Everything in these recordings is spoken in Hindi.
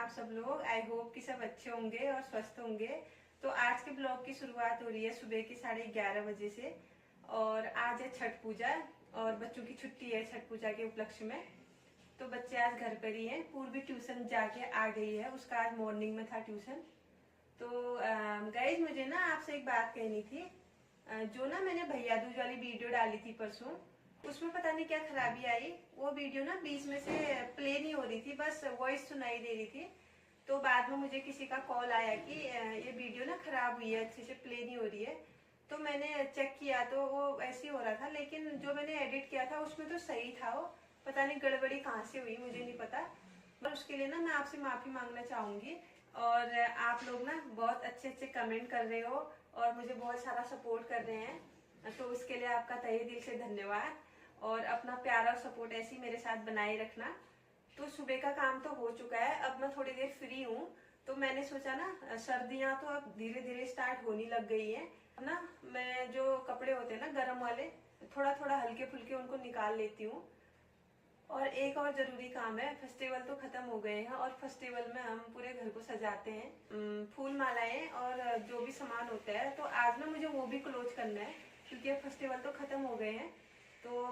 आप सब लोग। आई होप कि सब अच्छे होंगे और स्वस्थ होंगे। तो आज के ब्लॉग की शुरुआत हो रही है सुबह के 11:30 बजे से। और आज है छठ पूजा और बच्चों की छुट्टी है छठ पूजा के उपलक्ष्य में। तो बच्चे आज घर पर ही हैं। पूर्वी ट्यूशन जाके आ गई है, उसका आज मॉर्निंग में था ट्यूशन। तो गाइज मुझे ना आपसे एक बात कहनी थी। जो ना मैंने भैया दूज वाली वीडियो डाली थी परसों, उसमें पता नहीं क्या खराबी आई। वो वीडियो ना बीच में से प्ले नहीं हो रही थी, बस वॉइस सुनाई दे रही थी। तो बाद में मुझे किसी का कॉल आया कि ये वीडियो ना खराब हुई है, अच्छे से प्ले नहीं हो रही है। तो मैंने चेक किया तो वो ऐसे ही हो रहा था, लेकिन जो मैंने एडिट किया था उसमें तो सही था। वो पता नहीं गड़बड़ी कहाँ से हुई, मुझे नहीं पता। और उसके लिए ना मैं आपसे माफ़ी मांगना चाहूँगी। और आप लोग ना बहुत अच्छे अच्छे कमेंट कर रहे हो और मुझे बहुत सारा सपोर्ट कर रहे हैं, तो उसके लिए आपका तहे दिल से धन्यवाद। और अपना प्यार और सपोर्ट ऐसे ही मेरे साथ बनाए रखना। तो सुबह का काम तो हो चुका है, अब मैं थोड़ी देर फ्री हूँ। तो मैंने सोचा ना सर्दियाँ तो अब धीरे धीरे स्टार्ट होने लग गई है ना। मैं जो कपड़े होते हैं ना गर्म वाले, थोड़ा थोड़ा हल्के फुल्के उनको निकाल लेती हूँ। और एक और जरूरी काम है, फेस्टिवल तो खत्म हो गए हैं और फेस्टिवल में हम पूरे घर को सजाते हैं, फूल मालाएं और जो भी सामान होता है। तो आज ना मुझे वो भी क्लोज करना है क्योंकि अब फेस्टिवल तो खत्म हो गए हैं। तो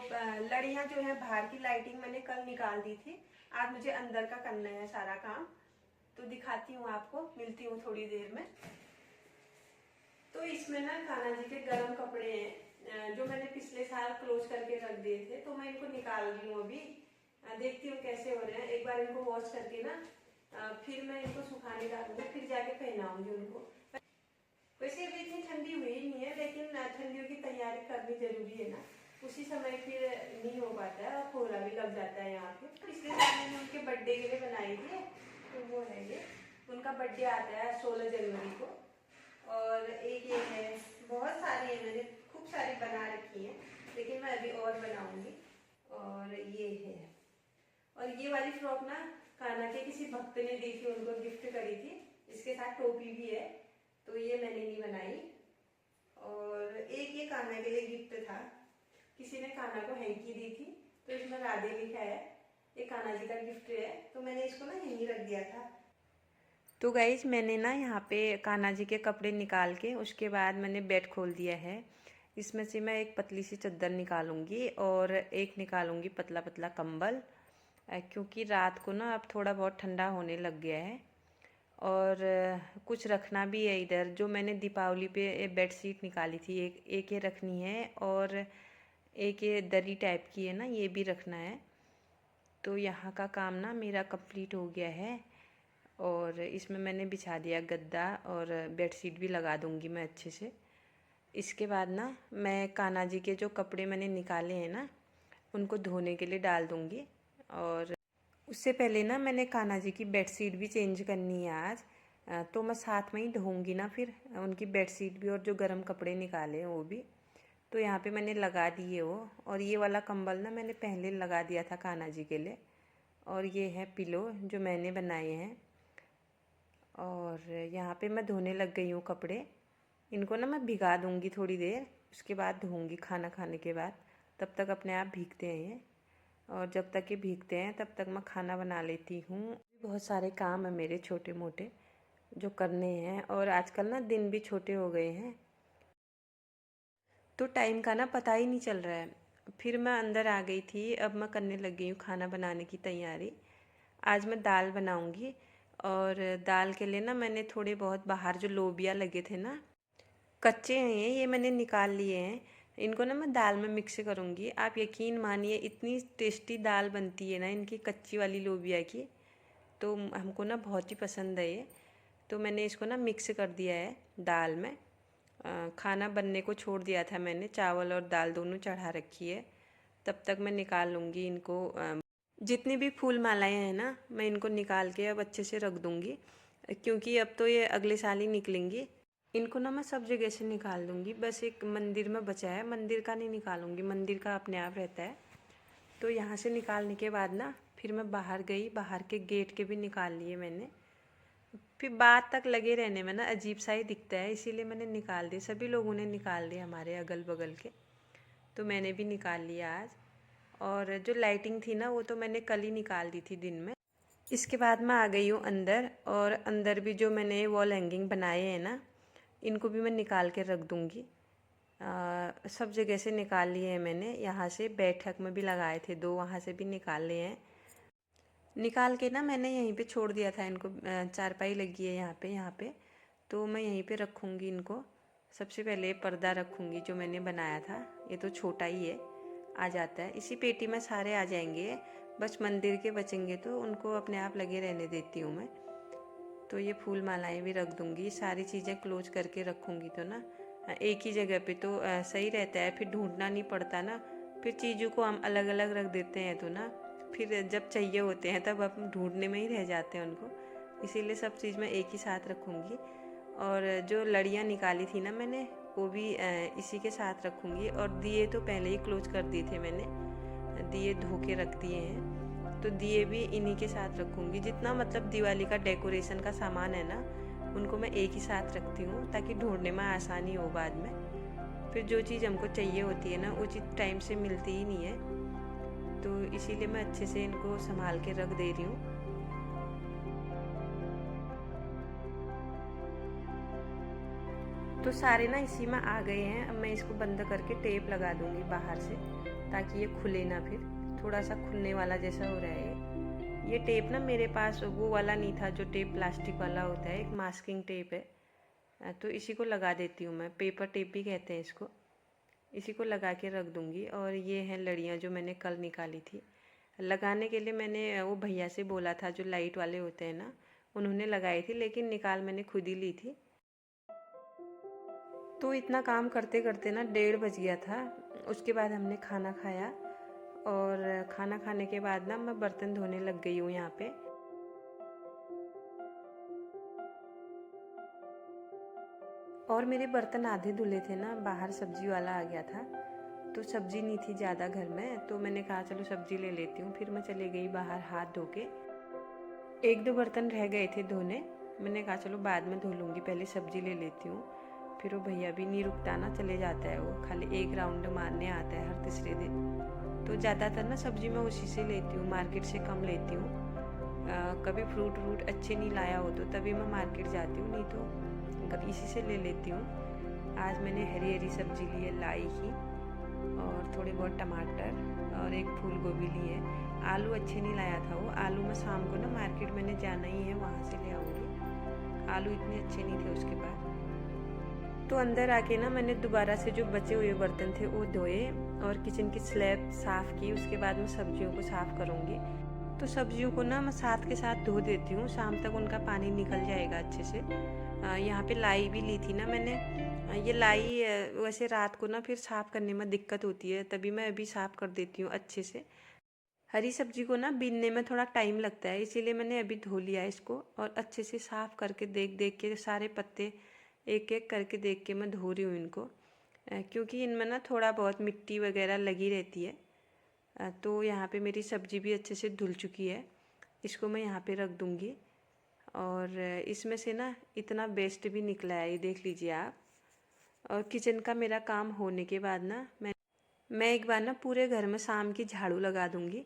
लड़ियां जो है बाहर की लाइटिंग मैंने कल निकाल दी थी, आज मुझे अंदर का करना है सारा काम। तो दिखाती हूँ आपको, मिलती हूँ थोड़ी देर में। तो इसमें ना कान्हा जी के गर्म कपड़े हैं जो मैंने पिछले साल क्लोज करके रख दिए थे, तो मैं इनको निकाल रही हूँ अभी। देखती हूँ कैसे हो रहे हैं। एक बार इनको वॉश करके ना फिर मैं इनको सुखाने डालूंगी, फिर जाके पहनाऊंगी उनको। वैसे अभी इतनी ठंडी हुई नहीं है, लेकिन ठंडियों की तैयारी करनी जरूरी है ना। उसी समय फिर नहीं हो पाता है और कोहरा भी लग जाता है यहाँ पे। पिछले साल मैंने उनके बर्थडे के लिए बनाई थी, तो वो है ये। उनका बर्थडे आता है 16 जनवरी को। और एक ये है, बहुत सारी है, मैंने खूब सारी बना रखी है, लेकिन मैं अभी और बनाऊंगी। और ये है, और ये वाली फ्रॉक ना कान्हा के किसी भक्त ने दी थी, उनको गिफ्ट करी थी। इसके साथ टोपी भी है, तो ये मैंने नहीं बनाई। और एक ये कान्हा के लिए गिफ्ट था, किसी ने कान्हा को हैंकी दी थी, तो इसमें राधे लिखा है। ये कान्हा जी का गिफ्ट है, तो मैंने इसको ना यहीं रख दिया था। तो गाइज मैंने ना यहाँ पे कान्हा जी के कपड़े निकाल के उसके बाद मैंने बेड खोल दिया है। इसमें से मैं एक पतली सी चादर निकालूंगी और एक निकालूंगी पतला पतला कंबल, क्योंकि रात को ना अब थोड़ा बहुत ठंडा होने लग गया है। और कुछ रखना भी है इधर, जो मैंने दीपावली पे बेड शीट निकाली थी, एक ये रखनी है और एक ये दरी टाइप की है ना, ये भी रखना है। तो यहाँ का काम ना मेरा कंप्लीट हो गया है। और इसमें मैंने बिछा दिया गद्दा और बेडशीट भी लगा दूंगी मैं अच्छे से। इसके बाद ना मैं कान्हा जी के जो कपड़े मैंने निकाले हैं ना, उनको धोने के लिए डाल दूंगी। और उससे पहले ना मैंने कान्हा जी की बेडशीट भी चेंज करनी है आज। तो मैं साथ में ही धोऊंगी ना फिर उनकी बेडशीट भी और जो गर्म कपड़े निकाले हैं वो भी। तो यहाँ पे मैंने लगा दिए वो। और ये वाला कंबल ना मैंने पहले लगा दिया था कान्हा जी के लिए। और ये है पिलो जो मैंने बनाए हैं। और यहाँ पे मैं धोने लग गई हूँ कपड़े। इनको ना मैं भिगा दूँगी थोड़ी देर, उसके बाद धोऊँगी खाना खाने के बाद। तब तक अपने आप भीगते हैं ये। और जब तक ये भीगते हैं तब तक मैं खाना बना लेती हूँ। बहुत सारे काम है मेरे छोटे मोटे जो करने हैं, और आजकल ना दिन भी छोटे हो गए हैं, तो टाइम का ना पता ही नहीं चल रहा है। फिर मैं अंदर आ गई थी, अब मैं करने लग गई हूँ खाना बनाने की तैयारी। आज मैं दाल बनाऊँगी। और दाल के लिए ना मैंने थोड़े बहुत बाहर जो लोबिया लगे थे ना, कच्चे हैं ये मैंने निकाल लिए हैं। इनको ना मैं दाल में मिक्स करूँगी। आप यकीन मानिए इतनी टेस्टी दाल बनती है ना इनकी कच्ची वाली लोबिया की, तो हमको ना बहुत ही पसंद है ये। तो मैंने इसको ना मिक्स कर दिया है दाल में। खाना बनने को छोड़ दिया था मैंने, चावल और दाल दोनों चढ़ा रखी है। तब तक मैं निकाल लूँगी इनको। जितनी भी फूल मालाएँ हैं ना, मैं इनको निकाल के अब अच्छे से रख दूँगी, क्योंकि अब तो ये अगले साल ही निकलेंगी। इनको ना मैं सब जगह से निकाल दूँगी, बस एक मंदिर में बचा है, मंदिर का नहीं निकालूँगी, मंदिर का अपने आप रहता है। तो यहाँ से निकालने के बाद ना फिर मैं बाहर गई, बाहर के गेट के भी निकाल लिए मैंने। फिर बाद तक लगे रहने में ना अजीब सा ही दिखता है, इसीलिए मैंने निकाल दिए। सभी लोगों ने निकाल दिए हमारे अगल बगल के, तो मैंने भी निकाल लिया आज। और जो लाइटिंग थी ना वो तो मैंने कल ही निकाल दी थी दिन में। इसके बाद मैं आ गई हूँ अंदर, और अंदर भी जो मैंने वॉल हैंगिंग बनाए हैं ना, इनको भी मैं निकाल के रख दूँगी। सब जगह से निकाल लिए हैं मैंने, यहाँ से बैठक में भी लगाए थे दो, वहाँ से भी निकाल लिए हैं। निकाल के ना मैंने यहीं पे छोड़ दिया था इनको, चारपाई लगी है यहाँ पे तो मैं यहीं पे रखूँगी इनको। सबसे पहले पर्दा रखूँगी जो मैंने बनाया था, ये तो छोटा ही है, आ जाता है इसी पेटी में, सारे आ जाएंगे, बस मंदिर के बचेंगे तो उनको अपने आप लगे रहने देती हूँ मैं। तो ये फूल मालाएं भी रख दूँगी, सारी चीज़ें क्लोज करके रखूँगी तो ना एक ही जगह पे तो सही रहता है, फिर ढूंढना नहीं पड़ता ना। फिर चीज़ों को हम अलग अलग रख देते हैं तो ना फिर जब चाहिए होते हैं तब हम ढूंढने में ही रह जाते हैं उनको, इसीलिए सब चीज़ मैं एक ही साथ रखूँगी। और जो लड़ियाँ निकाली थी ना मैंने, वो भी इसी के साथ रखूँगी। और दिए तो पहले ही क्लोज कर दिए थे मैंने, दिए धो के रख दिए हैं, तो दिए भी इन्हीं के साथ रखूँगी। जितना मतलब दिवाली का डेकोरेशन का सामान है ना, उनको मैं एक ही साथ रखती हूँ ताकि ढूंढने में आसानी हो बाद में। फिर जो चीज़ हमको चाहिए होती है ना, वो चीज़ टाइम से मिलती ही नहीं है, तो इसीलिए मैं अच्छे से इनको संभाल के रख दे रही हूँ। तो सारे ना इसी में आ गए हैं। अब मैं इसको बंद करके टेप लगा दूंगी बाहर से, ताकि ये खुले ना, फिर थोड़ा सा खुलने वाला जैसा हो रहा है। ये टेप ना मेरे पास वो वाला नहीं था जो टेप प्लास्टिक वाला होता है, एक मास्किंग टेप है, तो इसी को लगा देती हूँ मैं, पेपर टेप भी कहते हैं इसको। इसी को लगा के रख दूँगी। और ये हैं लड़ियाँ जो मैंने कल निकाली थी, लगाने के लिए मैंने वो भैया से बोला था जो लाइट वाले होते हैं ना, उन्होंने लगाई थी, लेकिन निकाल मैंने खुद ही ली थी। तो इतना काम करते करते ना 1:30 बज गया था। उसके बाद हमने खाना खाया, और खाना खाने के बाद ना मैं बर्तन धोने लग गई हूँ यहाँ पे। और मेरे बर्तन आधे धुले थे ना, बाहर सब्जी वाला आ गया था, तो सब्जी नहीं थी ज़्यादा घर में, तो मैंने कहा चलो सब्जी ले लेती हूँ। फिर मैं चली गई बाहर हाथ धो के। एक दो बर्तन रह गए थे धोने, मैंने कहा चलो बाद में धो लूँगी, पहले सब्जी ले लेती हूँ। फिर वो भैया भी नहीं रुकता ना, चले जाता है वो, खाली एक राउंड मारने आता है हर तीसरे दिन। तो ज़्यादातर ना सब्जी मैं उसी से लेती हूँ, मार्केट से कम लेती हूँ। कभी फ्रूट व्रूट अच्छे नहीं लाया हो तो तभी मैं मार्केट जाती हूँ, नहीं तो कभी इसी से ले लेती हूँ। आज मैंने हरी हरी सब्जी ली है, लाई की, और थोड़े बहुत टमाटर और एक फूल गोभी ली है। आलू अच्छे नहीं लाया था वो, आलू मैं शाम को ना मार्केट मैंने जाना ही है, वहाँ से ले आऊँगी। आलू इतने अच्छे नहीं थे उसके पास। तो अंदर आके ना मैंने दोबारा से जो बचे हुए बर्तन थे वो धोए, और किचन की स्लैब साफ़ की। उसके बाद मैं सब्जियों को साफ़ करूँगी। तो सब्जियों को ना मैं साथ के साथ धो देती हूँ, शाम तक उनका पानी निकल जाएगा अच्छे से। यहाँ पे लाई भी ली थी ना मैंने, ये लाई वैसे रात को ना फिर साफ़ करने में दिक्कत होती है, तभी मैं अभी साफ़ कर देती हूँ अच्छे से। हरी सब्जी को ना बीनने में थोड़ा टाइम लगता है, इसीलिए मैंने अभी धो लिया इसको, और अच्छे से साफ़ करके देख देख के सारे पत्ते एक एक करके देख के मैं धो रही हूँ इनको, क्योंकि इनमें ना थोड़ा बहुत मिट्टी वगैरह लगी रहती है। तो यहाँ पे मेरी सब्ज़ी भी अच्छे से धुल चुकी है, इसको मैं यहाँ पे रख दूँगी। और इसमें से ना इतना वेस्ट भी निकला है, ये देख लीजिए आप। और किचन का मेरा काम होने के बाद ना मैं एक बार ना पूरे घर में शाम की झाड़ू लगा दूँगी,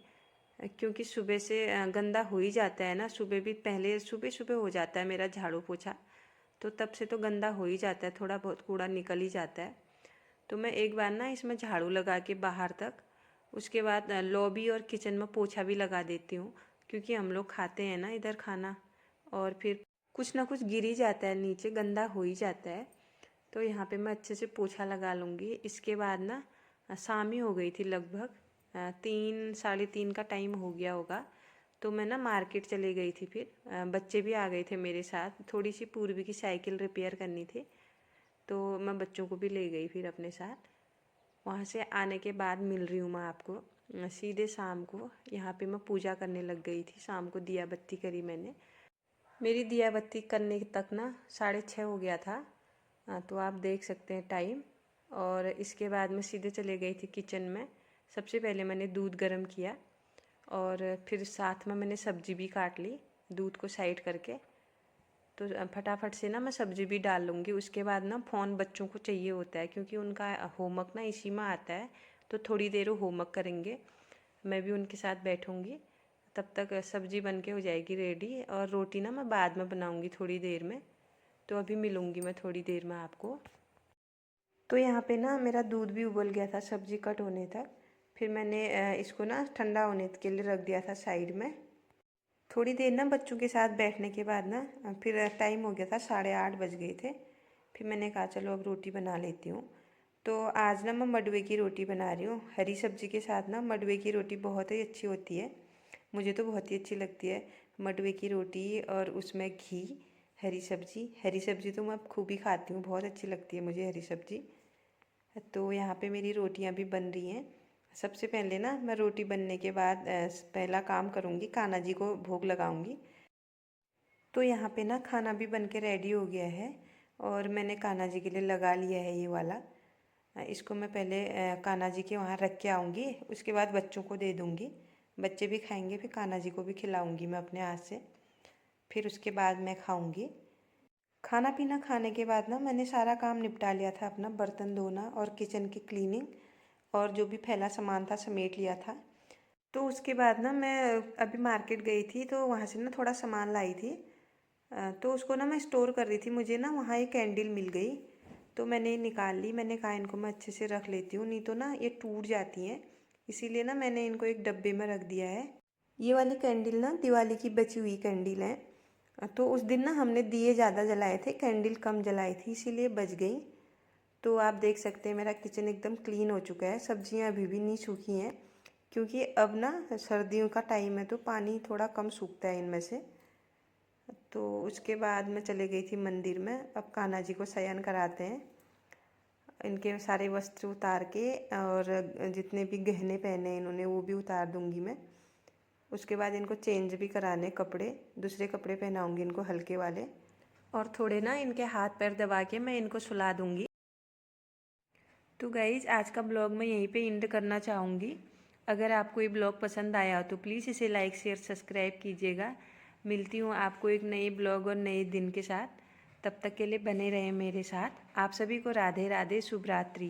क्योंकि सुबह से गंदा हो ही जाता है ना, सुबह भी पहले सुबह सुबह हो जाता है मेरा झाड़ू पोछा, तो तब से तो गंदा हो ही जाता है, थोड़ा बहुत कूड़ा निकल ही जाता है। तो मैं एक बार ना इसमें झाड़ू लगा के बाहर तक, उसके बाद लॉबी और किचन में पोछा भी लगा देती हूँ, क्योंकि हम लोग खाते हैं ना इधर खाना, और फिर कुछ ना कुछ गिर ही जाता है नीचे, गंदा हो ही जाता है। तो यहाँ पे मैं अच्छे से पोछा लगा लूँगी। इसके बाद ना शाम ही हो गई थी लगभग, 3 साढ़े 3 का टाइम हो गया होगा, तो मैं ना मार्केट चली गई थी। फिर बच्चे भी आ गए थे मेरे साथ, थोड़ी सी पूर्वी की साइकिल रिपेयर करनी थी, तो मैं बच्चों को भी ले गई फिर अपने साथ। वहाँ से आने के बाद मिल रही हूँ मैं आपको, सीधे शाम को यहाँ पे मैं पूजा करने लग गई थी। शाम को दिया बत्ती करी मैंने, मेरी दिया बत्ती करने तक ना 6:30 हो गया था, तो आप देख सकते हैं टाइम। और इसके बाद मैं सीधे चले गई थी किचन में। सबसे पहले मैंने दूध गर्म किया, और फिर साथ में मैंने सब्जी भी काट ली दूध को साइड करके। तो फटाफट से ना मैं सब्जी भी डाल लूँगी। उसके बाद ना फ़ोन बच्चों को चाहिए होता है, क्योंकि उनका होमवर्क ना इसी में आता है, तो थोड़ी देर वो होमवर्क करेंगे, मैं भी उनके साथ बैठूँगी, तब तक सब्जी बन के हो जाएगी रेडी। और रोटी ना मैं बाद में बनाऊंगी थोड़ी देर में, तो अभी मिलूंगी मैं थोड़ी देर में आपको। तो यहाँ पे ना मेरा दूध भी उबल गया था सब्जी कट होने तक। फिर मैंने इसको ना ठंडा होने के लिए रख दिया था साइड में। थोड़ी देर ना बच्चों के साथ बैठने के बाद ना फिर टाइम हो गया था, 8:30 बज गए थे। फिर मैंने कहा चलो अब रोटी बना लेती हूँ। तो आज ना मैं मंडुवे की रोटी बना रही हूँ हरी सब्जी के साथ। ना मंडुवे की रोटी बहुत ही अच्छी होती है, मुझे तो बहुत ही अच्छी लगती है मंडुवे की रोटी, और उसमें घी, हरी सब्जी तो मैं खूब ही खाती हूँ, बहुत अच्छी लगती है मुझे हरी सब्जी। तो यहाँ पे मेरी रोटियाँ भी बन रही हैं। सबसे पहले ना मैं रोटी बनने के बाद पहला काम करूँगी, कान्हा जी को भोग लगाऊंगी। तो यहाँ पे ना खाना भी बन के रेडी हो गया है, और मैंने कान्हा जी के लिए लगा लिया है ये वाला। इसको मैं पहले कान्हा जी के वहाँ रख के आऊँगी, उसके बाद बच्चों को दे दूँगी, बच्चे भी खाएंगे, फिर कान्हा जी को भी खिलाऊँगी मैं अपने हाथ से, फिर उसके बाद मैं खाऊँगी। खाना पीना खाने के बाद ना मैंने सारा काम निपटा लिया था अपना, बर्तन धोना और किचन की क्लीनिंग, और जो भी फैला सामान था समेट लिया था। तो उसके बाद ना मैं अभी मार्केट गई थी, तो वहाँ से ना थोड़ा सामान लाई थी। तो उसको ना मैं स्टोर कर रही थी, मुझे ना वहाँ एक कैंडल मिल गई, तो मैंने निकाल ली। मैंने कहा इनको मैं अच्छे से रख लेती हूँ, नहीं तो ना ये टूट जाती हैं, इसीलिए ना मैंने इनको एक डब्बे में रख दिया है। ये वाली कैंडल ना दिवाली की बची हुई कैंडल है। तो उस दिन ना हमने दिए ज़्यादा जलाए थे, कैंडल कम जलाई थी, इसीलिए बच गई। तो आप देख सकते हैं मेरा किचन एकदम क्लीन हो चुका है। सब्जियां अभी भी नहीं सूखी हैं, क्योंकि अब ना सर्दियों का टाइम है तो पानी थोड़ा कम सूखता है इनमें से। तो उसके बाद मैं चले गई थी मंदिर में। अब कान्हा जी को शयन कराते हैं, इनके सारे वस्त्र उतार के, और जितने भी गहने पहने इन्होंने वो भी उतार दूंगी मैं। उसके बाद इनको चेंज भी कराने कपड़े, दूसरे कपड़े पहनाऊंगी इनको हल्के वाले, और थोड़े ना इनके हाथ पैर दबा के मैं इनको सुला दूंगी। तो गाइज आज का ब्लॉग मैं यहीं पे एंड करना चाहूँगी। अगर आपको ये ब्लॉग पसंद आया हो तो प्लीज़ इसे लाइक शेयर सब्सक्राइब कीजिएगा। मिलती हूँ आपको एक नई ब्लॉग और नए दिन के साथ, तब तक के लिए बने रहें मेरे साथ। आप सभी को राधे राधे, शुभ रात्रि।